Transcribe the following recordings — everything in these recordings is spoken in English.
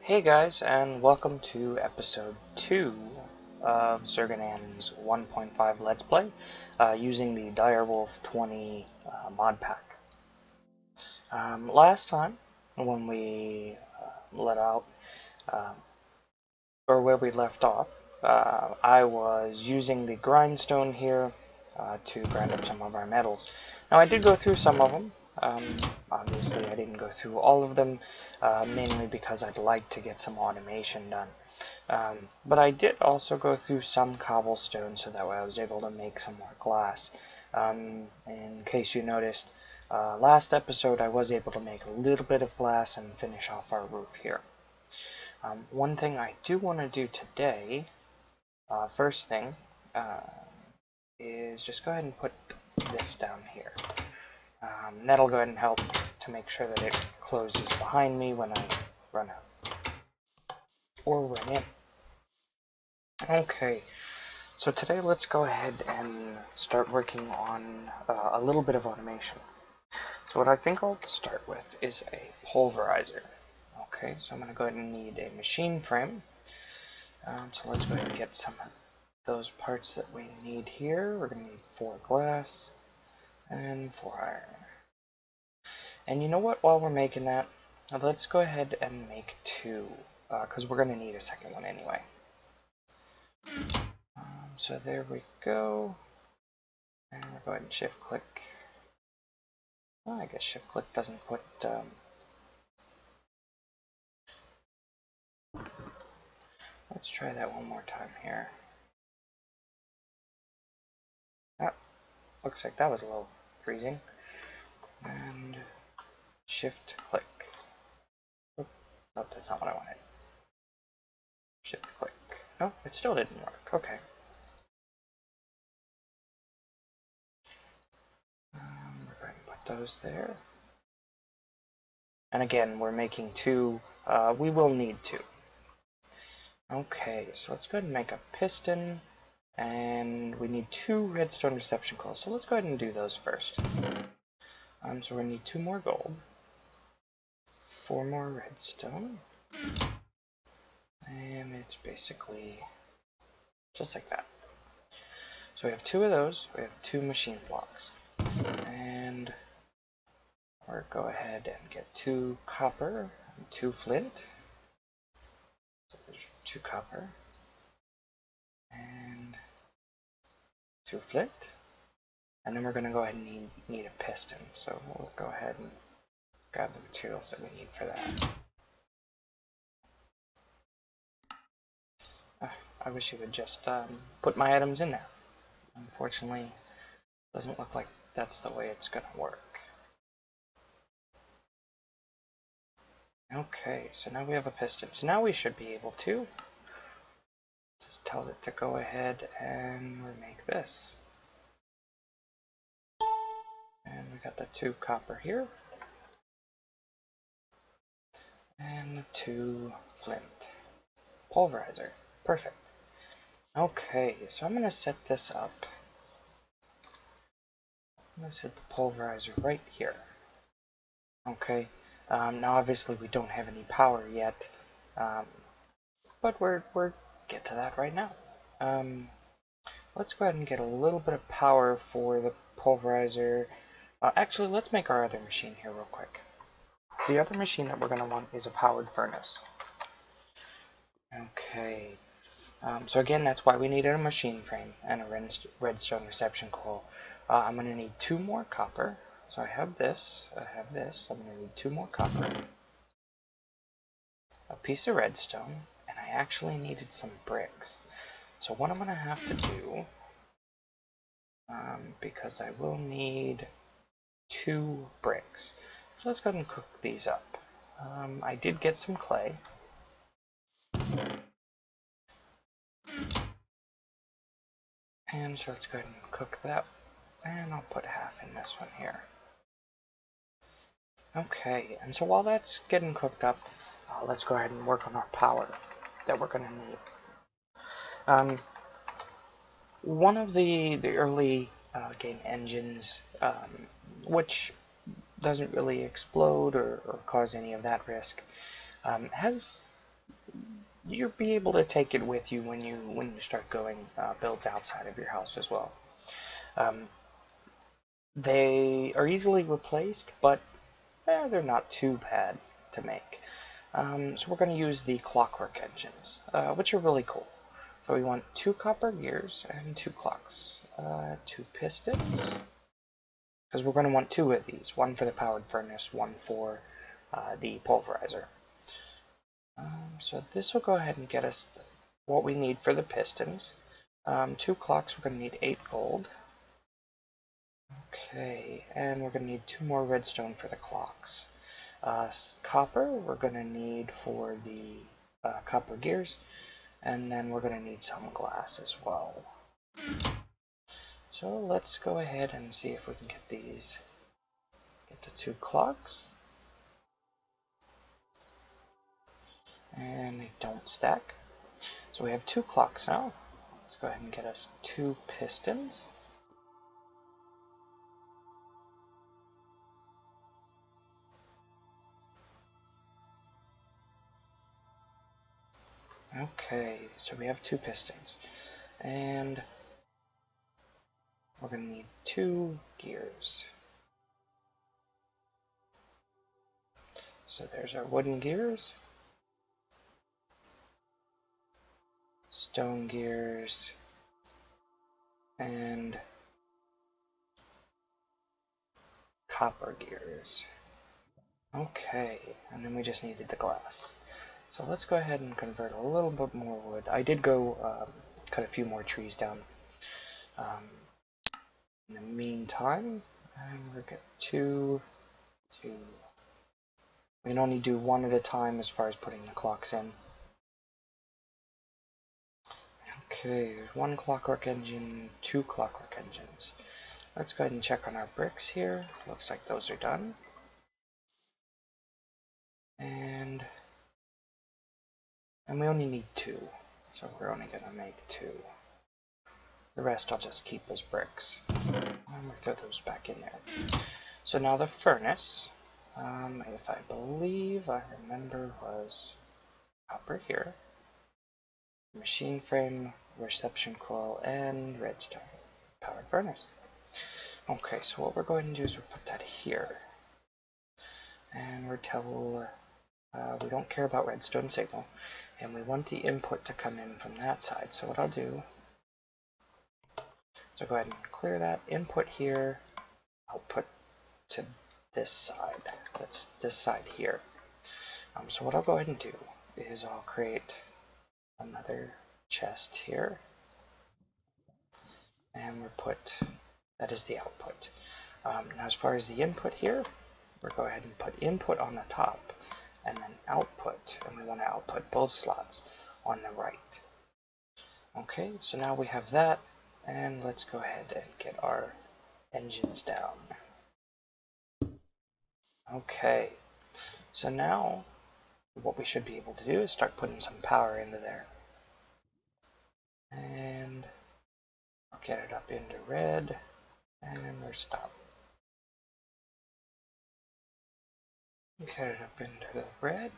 Hey guys, and welcome to episode 2 of Zerganan's 1.5 Let's Play using the Direwolf 20 mod pack. Last time, when we let out, or where we left off, I was using the grindstone here to grind up some of our metals. Now I did go through some of them. Obviously I didn't go through all of them, mainly because I'd like to get some automation done. But I did also go through some cobblestone so that way I was able to make some more glass. In case you noticed, last episode I was able to make a little bit of glass and finish off our roof here. One thing I do want to do today, first thing, is just go ahead and put this down here. That'll go ahead and help to make sure that it closes behind me when I run out. Or run in. Okay, so today let's go ahead and start working on a little bit of automation. So what I think I'll start with is a pulverizer. Okay, so I'm going to go ahead and need a machine frame. So let's go ahead and get some of those parts that we need here. We're going to need 4 glass and 4 iron. And you know what, while we're making that, let's go ahead and make 2, because we're going to need a second one anyway. So there we go. And we'll go ahead and shift click. Well, I guess shift click doesn't put... Let's try that one more time here. Ah, looks like that was a little freezing. And shift click. Oh, nope, that's not what I wanted. Shift click. Oh, it still didn't work. Okay. We're going to put those there. And again, we're making 2. We will need 2. Okay, so let's go ahead and make a piston. And we need 2 redstone reception coils. So let's go ahead and do those first. So we're going to need 2 more gold. 4 more redstone. And it's basically just like that. So we have 2 of those. We have 2 machine blocks. And we'll go ahead and get 2 copper and 2 flint. So there's 2 copper and 2 flint. And then we're going to go ahead and need a piston. So we'll go ahead and grab the materials that we need for that. I wish you would just put my items in there. Unfortunately, it doesn't look like that's the way it's going to work. Okay, so now we have a piston. So now we should be able to just tell it to go ahead and remake this. And we got the 2 copper here. And the 2 flint. Pulverizer. Perfect. Okay, so I'm going to set this up. I'm going to set the pulverizer right here. Okay, now obviously we don't have any power yet, but we're get to that right now. Let's go ahead and get a little bit of power for the pulverizer. Actually, let's make our other machine here real quick. The other machine that we're going to want is a powered furnace. Okay. So again, that's why we needed a machine frame and a redstone reception coil. I'm going to need 2 more copper. So I have this, I'm going to need 2 more copper, a piece of redstone, and I actually needed some bricks. So what I'm going to have to do, because I will need 2 bricks. So let's go ahead and cook these up. I did get some clay. And so let's go ahead and cook that, and I'll put half in this one here. Okay, and so while that's getting cooked up, let's go ahead and work on our power that we're going to need. One of the early game engines, which doesn't really explode or cause any of that risk, has you'll be able to take it with you when you start going builds outside of your house as well. Um, they are easily replaced, but they're not too bad to make. So we're going to use the clockwork engines, which are really cool. So we want 2 copper gears and 2 clocks, 2 pistons, because we're going to want 2 of these, one for the powered furnace, one for the pulverizer. So this will go ahead and get us what we need for the pistons. 2 clocks, we're going to need 8 gold. Okay, and we're going to need 2 more redstone for the clocks. Copper, we're going to need for the copper gears, and then we're going to need some glass as well. So let's go ahead and see if we can get these, get the 2 clocks. And they don't stack. So we have 2 clocks now. Let's go ahead and get us 2 pistons. Okay, so we have 2 pistons. And we're going to need 2 gears. So there's our wooden gears. Stone gears. And copper gears. Okay, and then we just needed the glass. So let's go ahead and convert a little bit more wood. I did go cut a few more trees down. In the meantime, and we'll get 2. We can only do 1 at a time as far as putting the clocks in. Okay, there's 1 clockwork engine, 2 clockwork engines. Let's go ahead and check on our bricks here. Looks like those are done. And we only need 2, so we're only going to make 2. The rest I'll just keep as bricks. And we'll throw those back in there. So now the furnace, if I believe I remember, was copper here. Machine frame, reception coil, and redstone powered furnace. Okay, so what we're going to do is we'll put that here. And we're told we don't care about redstone signal, and we want the input to come in from that side. So what I'll do is I'll go ahead and clear that input here, output to this side. That's this side here. So what I'll go ahead and do is I'll create another chest here, and we'll put, that is the output. Now as far as the input here, we'll go ahead and put input on the top, and then output, and we want to output both slots on the right. Okay, so now we have that, and let's go ahead and get our engines down. Okay, so now what we should be able to do is start putting some power into there. And I'll get it up into red, and we're stopped. Get it up into the red,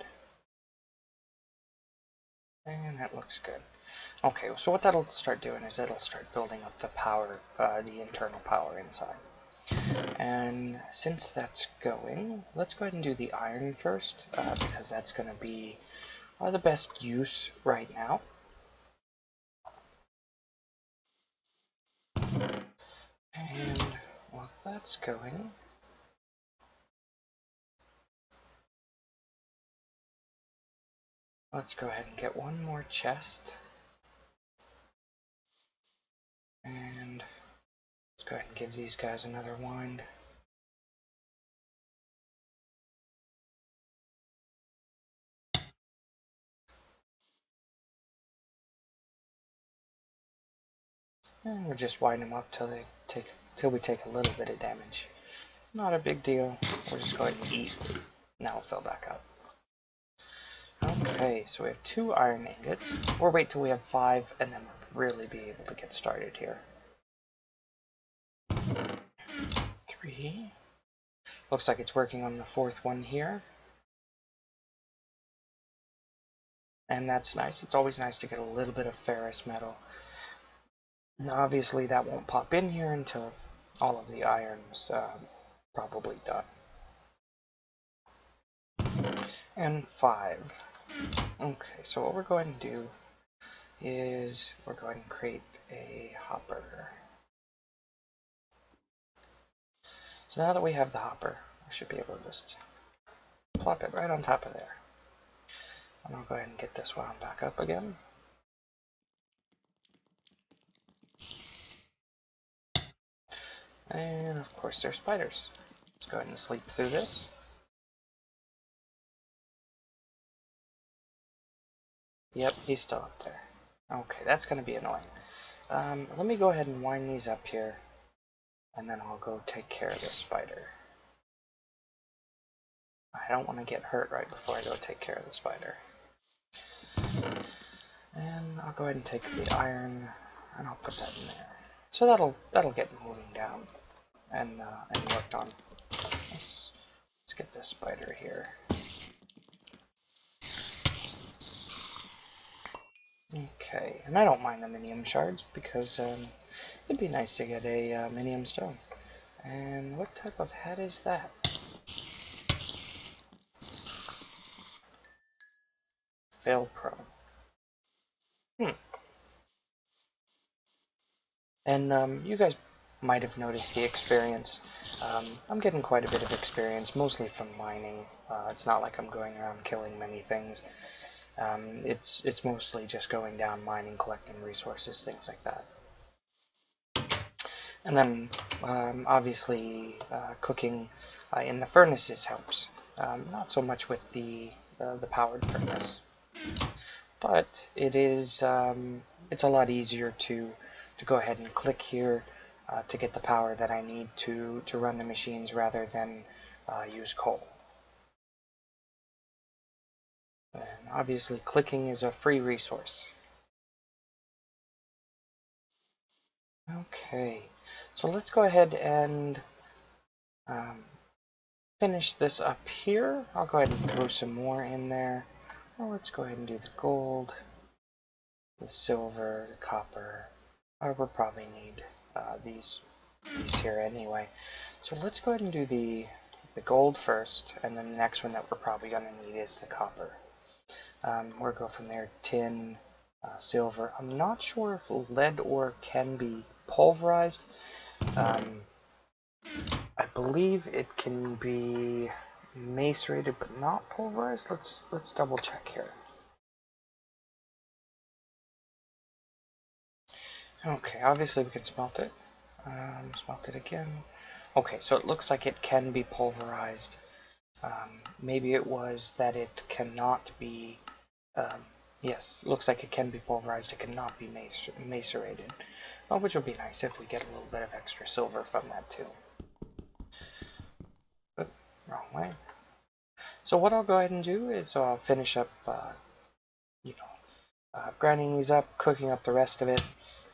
and that looks good. Okay, so what that'll start doing is it'll start building up the power, the internal power inside. And since that's going, let's go ahead and do the iron first, because that's going to be the best use right now. And while that's going, let's go ahead and get 1 more chest. And let's go ahead and give these guys another wind. And we'll just wind them up till we take a little bit of damage. Not a big deal. We're just going to eat. Now we'll fill back up. Okay, so we have 2 iron ingots. Or wait till we have 5, and then we'll really be able to get started here. 3. Looks like it's working on the 4th one here. and that's nice. It's always nice to get a little bit of ferrous metal. Now, obviously, that won't pop in here until all of the iron's probably done. And 5. Okay, so what we're going to do is we're going to create a hopper. So now that we have the hopper, I should be able to just plop it right on top of there. And I'll go ahead and get this wound back up again. And of course there's spiders. Let's go ahead and sleep through this. Yep, he's still up there. Okay, that's going to be annoying. Let me go ahead and wind these up here, and then I'll go take care of this spider. I don't want to get hurt right before I go take care of the spider. And I'll go ahead and take the iron, and I'll put that in there. So that'll get moving down and worked on. Let's get this spider here. Okay, and I don't mind the minium shards because it'd be nice to get a minium stone. And what type of hat is that? Fail pro. And you guys might have noticed the experience. I'm getting quite a bit of experience, mostly from mining. It's not like I'm going around killing many things. It's mostly just going down, mining, collecting resources, things like that. And then, obviously, cooking in the furnaces helps. Not so much with the powered furnace, but it is it's a lot easier to go ahead and click here to get the power that I need to run the machines rather than use coal. And obviously clicking is a free resource. Okay, so let's go ahead and finish this up here. I'll go ahead and throw some more in there. Well, let's go ahead and do the gold, the silver, the copper. We'll probably need these here anyway. So let's go ahead and do the gold first, and then the next one that we're probably going to need is the copper. We'll go from there, tin, silver. I'm not sure if lead ore can be pulverized. I believe it can be macerated but not pulverized. Let's double check here. Okay, obviously we can smelt it. Smelt it again. Okay, so it looks like it can be pulverized. Maybe it was that it cannot be. Yes, looks like it can be pulverized. It cannot be macerated. Well, which will be nice if we get a little bit of extra silver from that too. But wrong way. So what I'll go ahead and do is I'll finish up, grinding these up, cooking up the rest of it,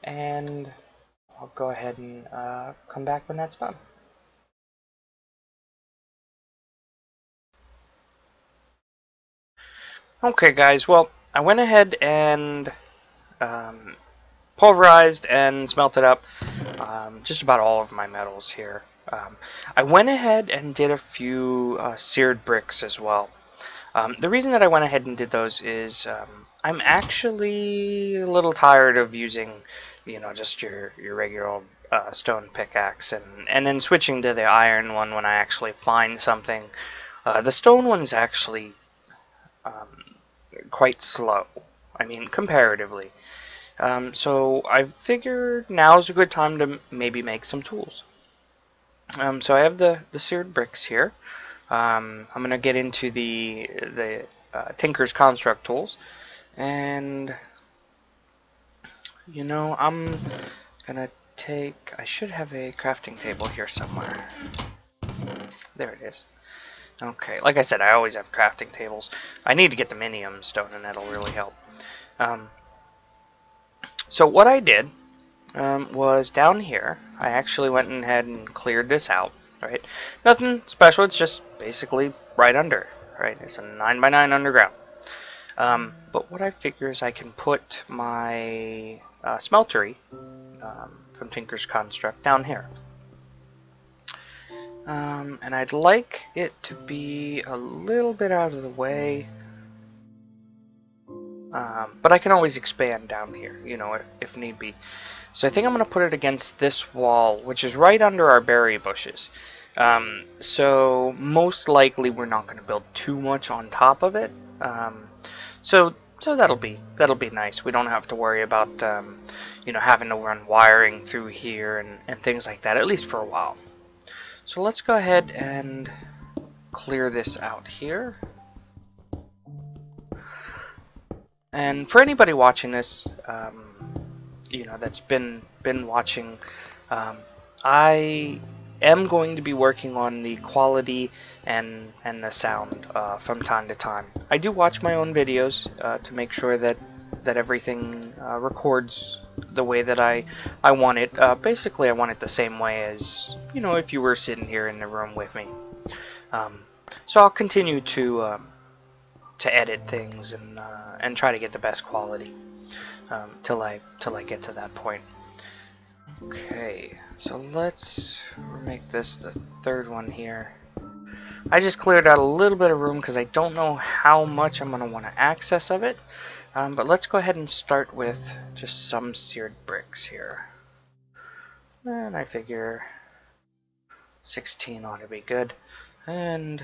and I'll go ahead and come back when that's done. Okay guys, well, I went ahead and pulverized and smelted up just about all of my metals here. I went ahead and did a few seared bricks as well. The reason that I went ahead and did those is I'm actually a little tired of using, just your regular old stone pickaxe and then switching to the iron one when I actually find something. The stone one's actually quite slow. I mean, comparatively. So I figured now's a good time to maybe make some tools. So I have the seared bricks here. I'm going to get into the Tinker's Construct tools, and I'm going to take, I should have a crafting table here somewhere. There it is. Okay, like I said, I always have crafting tables. I need to get the minium stone, and that'll really help. So what I did was down here, I actually went ahead and cleared this out, right? Nothing special, it's just basically right under, right? It's a 9x9 underground. But what I figure is I can put my smeltery from Tinker's Construct down here. And I'd like it to be a little bit out of the way. But I can always expand down here, you know, if need be. So I think I'm going to put it against this wall, which is right under our berry bushes. So most likely we're not going to build too much on top of it. So that'll be nice. We don't have to worry about you know, having to run wiring through here and things like that, at least for a while. So let's go ahead and clear this out here. And for anybody watching this, you know, that's been watching, I am going to be working on the quality and the sound from time to time. I do watch my own videos to make sure that everything records the way that I want it. Basically, I want it the same way as, you know, if you were sitting here in the room with me. So I'll continue to edit things and try to get the best quality till I get to that point. Okay, so let's make this the third one here. I just cleared out a little bit of room because I don't know how much I'm going to want to access of it. But let's go ahead and start with just some seared bricks here. And I figure 16 ought to be good. And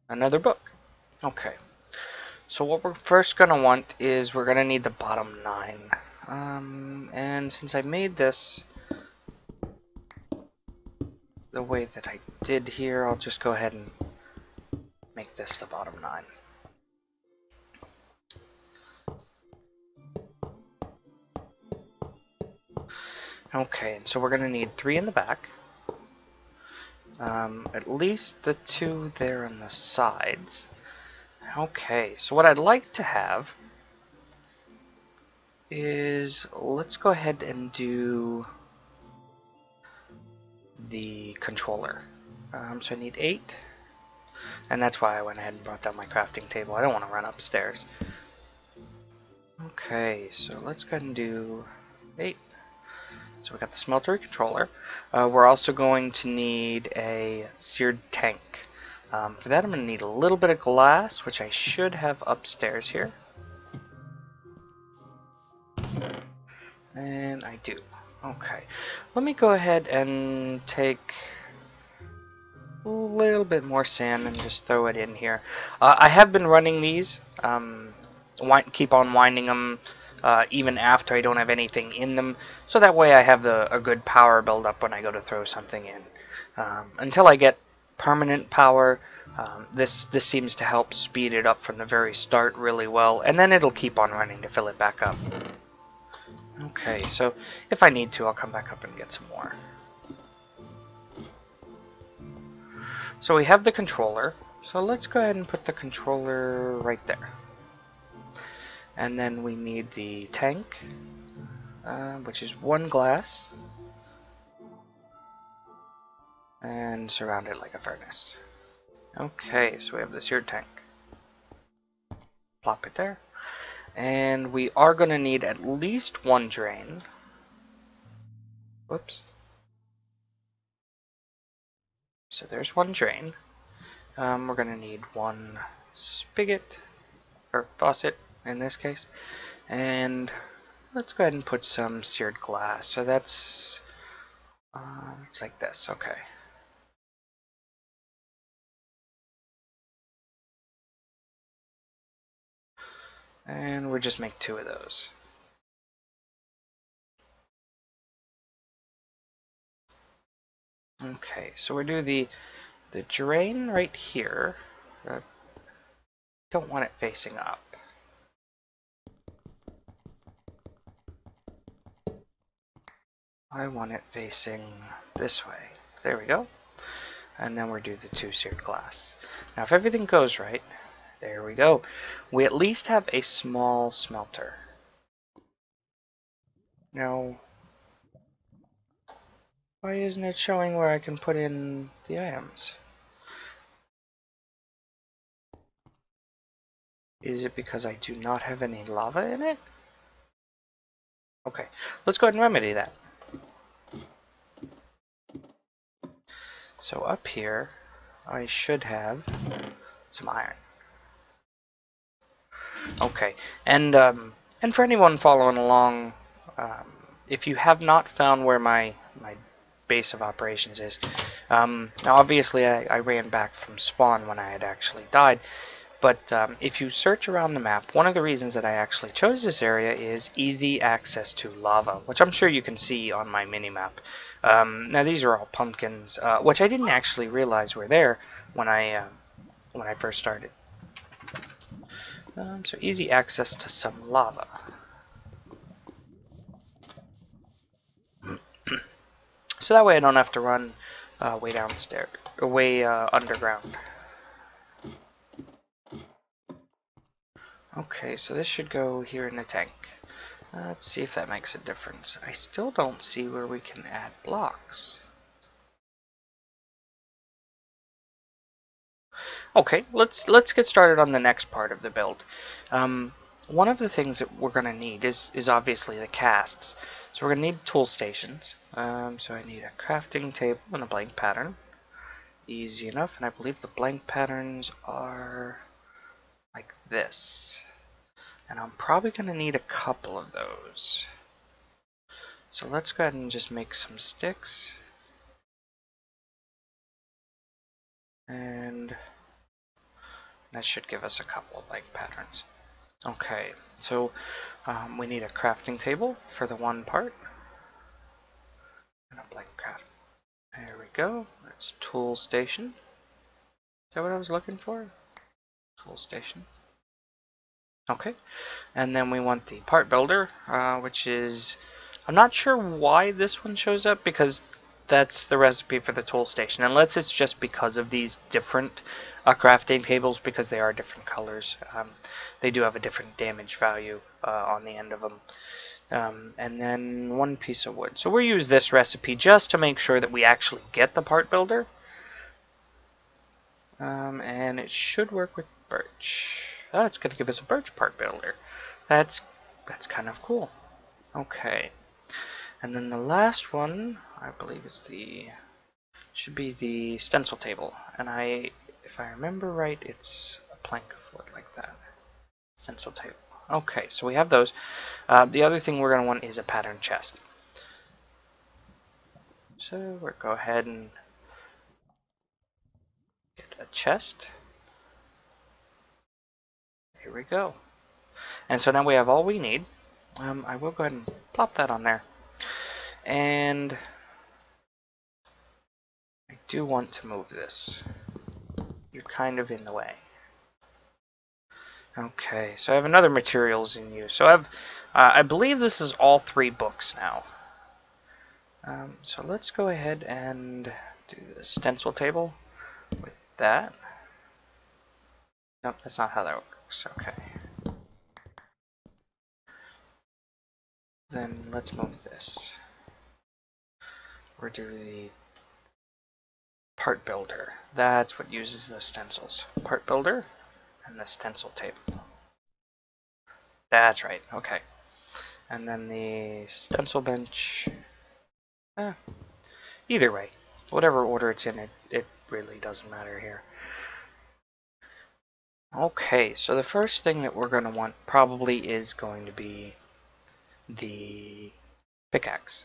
another book. Okay. So what we're first going to want is we're going to need the bottom 9. And since I made this the way that I did here, I'll just go ahead and make this the bottom 9. Okay, so we're going to need 3 in the back. At least the 2 there on the sides. Okay, so what I'd like to have is, let's go ahead and do the controller. So I need 8, and that's why I went ahead and brought down my crafting table. I don't want to run upstairs. Okay, so let's go ahead and do 8. So we got the smeltery controller. We're also going to need a seared tank. For that I'm going to need a little bit of glass, which I should have upstairs here. And I do. Okay. Let me go ahead and take a little bit more sand and just throw it in here. I have been running these. Keep on winding them even after I don't have anything in them, so that way I have a good power build up when I go to throw something in. Until I get permanent power, this seems to help speed it up from the very start really well, and then it'll keep on running to fill it back up. Okay, so if I need to, I'll come back up and get some more. So we have the controller, so let's go ahead and put the controller right there. And then we need the tank, which is 1 glass, and surround it like a furnace. Okay, so we have the seared tank. Plop it there. And we are going to need at least 1 drain. Whoops. So there's 1 drain. We're going to need 1 spigot, or faucet in this case. And let's go ahead and put some seared glass. So that's it's like this. Okay. And we'll just make 2 of those. Okay, so we'll do the drain right here. Don't want it facing up. I want it facing this way. There we go. And then we'll do the 2 seared glass. Now if everything goes right, there we go. We at least have a small smelter. Now, why isn't it showing where I can put in the items? Is it because I do not have any lava in it? Okay, let's go ahead and remedy that. So up here, I should have some iron. Okay, and for anyone following along, if you have not found where my base of operations is, now obviously I ran back from spawn when I had actually died, but if you search around the map, one of the reasons that I actually chose this area is easy access to lava, which I'm sure you can see on my minimap. Now these are all pumpkins, which I didn't actually realize were there when I first started. So easy access to some lava. So that way I don't have to run way downstairs, or way underground. Okay, so this should go here in the tank. Let's see if that makes a difference. I still don't see where we can add blocks. Okay, let's get started on the next part of the build. One of the things that we're going to need is obviously the casts. So we're going to need tool stations. So I need a crafting table and a blank pattern. Easy enough, and I believe the blank patterns are like this. And I'm probably going to need a couple of those. So let's go ahead and just make some sticks. And that should give us a couple of blank patterns. Okay, so we need a crafting table for the one part. And a blank craft. There we go. That's tool station. Is that what I was looking for? Tool station. Okay, and then we want the part builder, which is, I'm not sure why this one shows up, because that's the recipe for the tool station, unless it's just because of these different crafting tables, because they are different colors. They do have a different damage value on the end of them. And then one piece of wood. So we'll use this recipe just to make sure that we actually get the part builder. And it should work with birch. Oh, it's going to give us a birch part builder. That's kind of cool. Okay. And then the last one, I believe, should be the stencil table. And if I remember right, it's a plank of wood like that. Stencil table. Okay, so we have those. The other thing we're going to want is a pattern chest. So we'll go ahead and get a chest. Here we go. And so now we have all we need. I will go ahead and plop that on there. And I do want to move this. You're kind of in the way. Okay, so I have another materials in use. So I believe this is all 3 books now. So let's go ahead and do the stencil table with that. Nope, that's not how that works. Okay. Then let's move this. We're doing the part builder. That's what uses the stencils. Part builder and the stencil table. That's right. Okay. And then the stencil bench. Either way, whatever order it's in, it really doesn't matter here. Okay, so the first thing that we're going to want probably is going to be the pickaxe.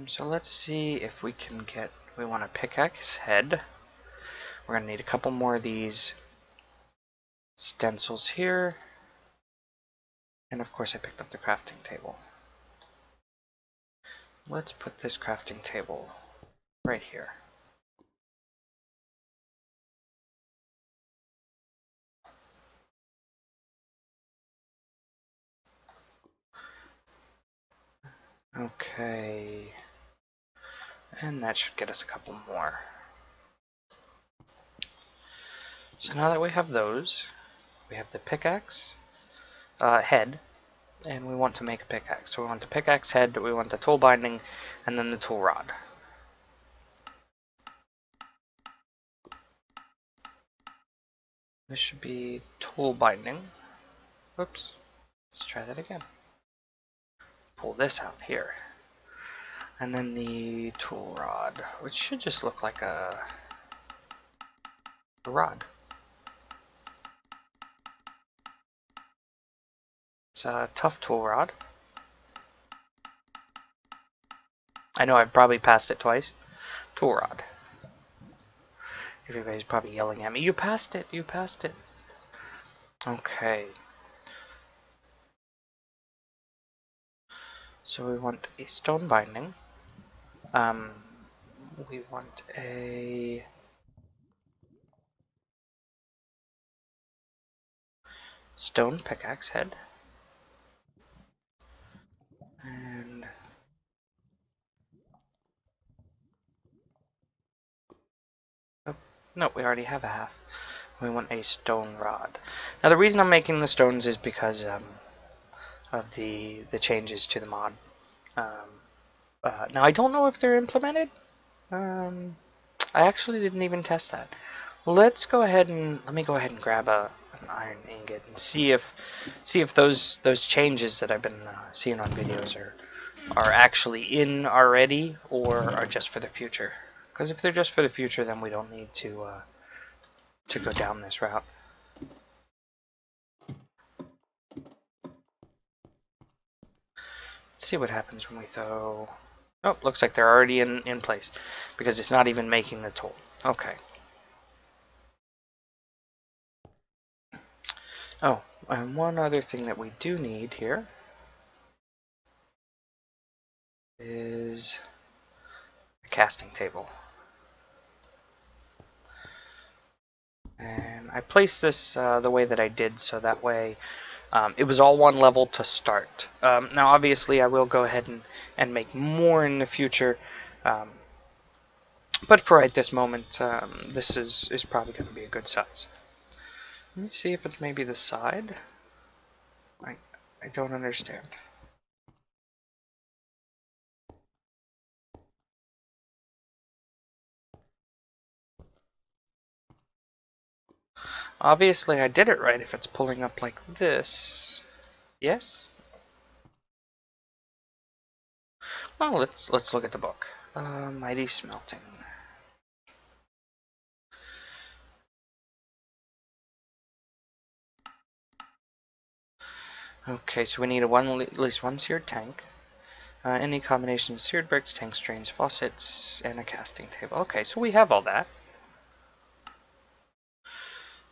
So let's see if we can get, we want a pickaxe head. We're going to need a couple more of these stencils here. And of course I picked up the crafting table. Let's put this crafting table right here. Okay. And that should get us a couple more. So now that we have those, we have the pickaxe head, and we want to make a pickaxe. So we want the pickaxe head, we want the tool binding, and then the tool rod. This should be tool binding. Oops. Let's try that again. Pull this out here. And then the tool rod, which should just look like a rod. It's a tough tool rod. I know I've probably passed it twice. Tool rod. Everybody's probably yelling at me. You passed it! You passed it! Okay. So we want a stone binding. We want a stone pickaxe head. And oh, no, we already have a half. We want a stone rod. Now the reason I'm making the stones is because of the changes to the mod. Now I don't know if they're implemented. I actually didn't even test that. Let me go ahead and grab an iron ingot and see if those changes that I've been seeing on videos are actually in already or are just for the future. Because if they're just for the future, then we don't need to go down this route. Let's see what happens when we throw. Oh, looks like they're already in place because it's not even making the tool. Okay. Oh, and one other thing that we do need here is a casting table. And I placed this the way that I did so that way it was all one level to start. Now obviously I will go ahead and make more in the future, but for right this moment this is probably going to be a good size. Let me see if it's maybe the side. I don't understand. Obviously I did it right if it's pulling up like this. Yes? Well, let's look at the book. Mighty Smelting. Okay, so we need at least one seared tank. Any combination of seared bricks, tank strains, faucets, and a casting table. Okay, so we have all that.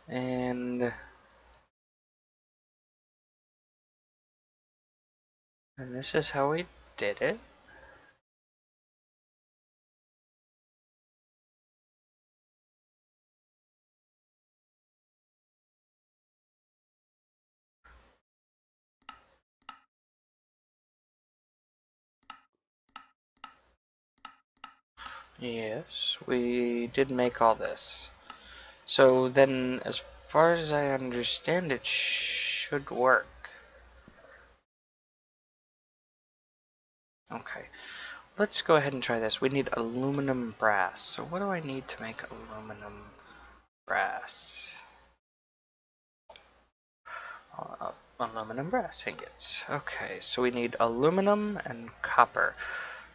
And this is how we did it. Yes, we did make all this. So then, as far as I understand, it should work. Okay, let's go ahead and try this. We need aluminum brass. So what do I need to make aluminum brass? Aluminum brass ingots. Okay, so we need aluminum and copper.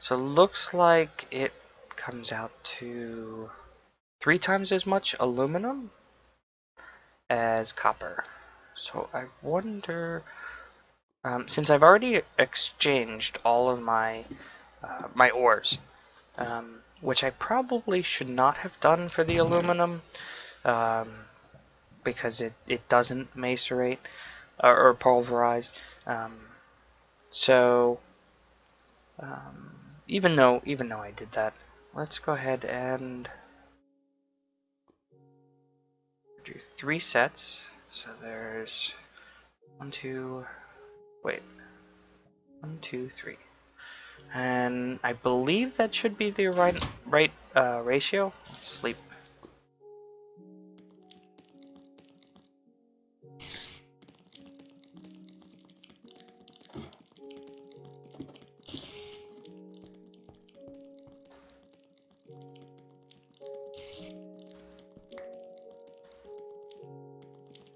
So looks like it comes out to 3 times as much aluminum as copper. So I wonder, since I've already exchanged all of my my ores, which I probably should not have done for the aluminum, because it doesn't macerate or pulverize. So even though I did that, let's go ahead and do 3 sets. So there's 1, 2, 3, and I believe that should be the right ratio. Sleep.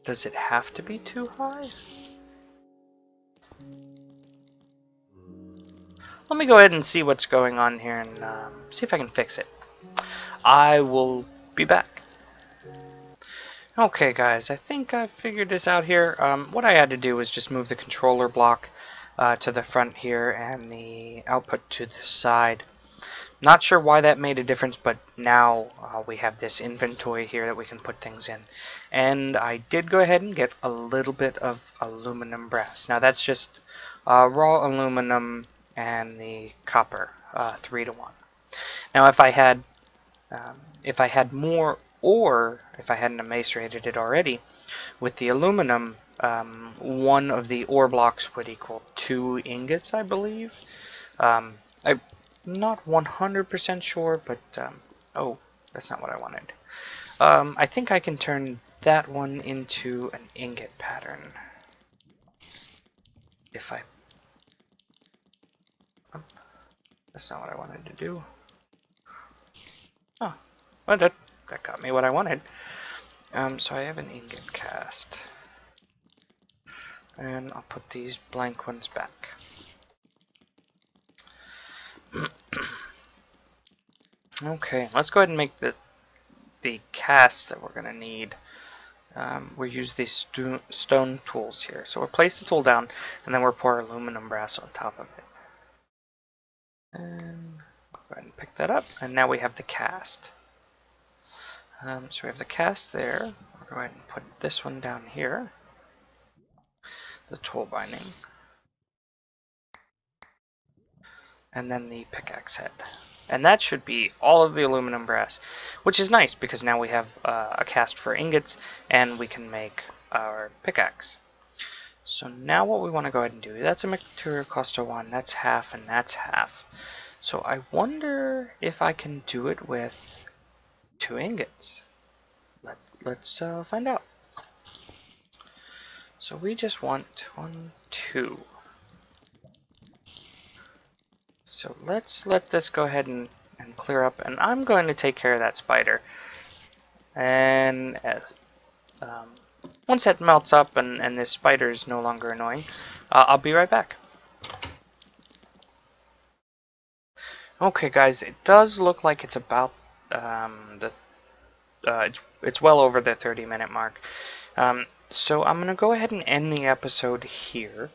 Does it have to be too high? Let me go ahead and see what's going on here and see if I can fix it. I will be back. Okay guys, I think I figured this out here. What I had to do was just move the controller block to the front here and the output to the side. Not sure why that made a difference, but now we have this inventory here that we can put things in. And I did go ahead and get a little bit of aluminum brass. Now that's just raw aluminum and the copper, 3 to 1. Now if I had more, or if I hadn't macerated it already, with the aluminum, one of the ore blocks would equal 2 ingots, I believe. I'm not 100% sure, but oh, that's not what I wanted. I think I can turn that one into an ingot pattern. If I... that's not what I wanted to do. Oh, well, that got me what I wanted. So I have an ingot cast. And I'll put these blank ones back. Okay, let's go ahead and make the cast that we're going to need. We'll use these stone tools here. So we'll place the tool down, and then we'll pour aluminum brass on top of it. And go ahead and pick that up, and now we have the cast. So we have the cast there. We'll go ahead and put this one down here. The tool binding. And then the pickaxe head. And that should be all of the aluminum brass, which is nice because now we have a cast for ingots and we can make our pickaxe. So now what we want to go ahead and do, that's a material cost of 1, that's half, and that's half. So I wonder if I can do it with 2 ingots. Let's find out. So we just want 1, 2. So let's let this go ahead and clear up, and I'm going to take care of that spider. And once that melts up and this spider is no longer annoying, I'll be right back. Okay guys, it does look like it's about it's well over the 30-minute mark. So I'm going to go ahead and end the episode here.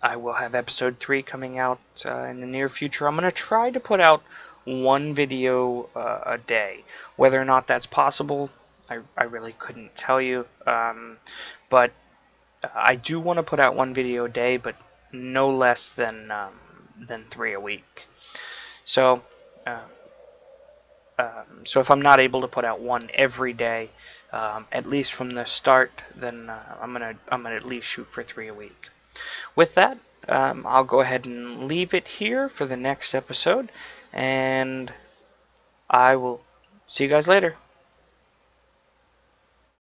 I will have episode 3 coming out in the near future. I'm going to try to put out 1 video a day. Whether or not that's possible, I really couldn't tell you. But I do want to put out 1 video a day, but no less than 3 a week. So, so if I'm not able to put out 1 every day, at least from the start, then I'm gonna at least shoot for 3 a week. With that, I'll go ahead and leave it here for the next episode, and I will see you guys later.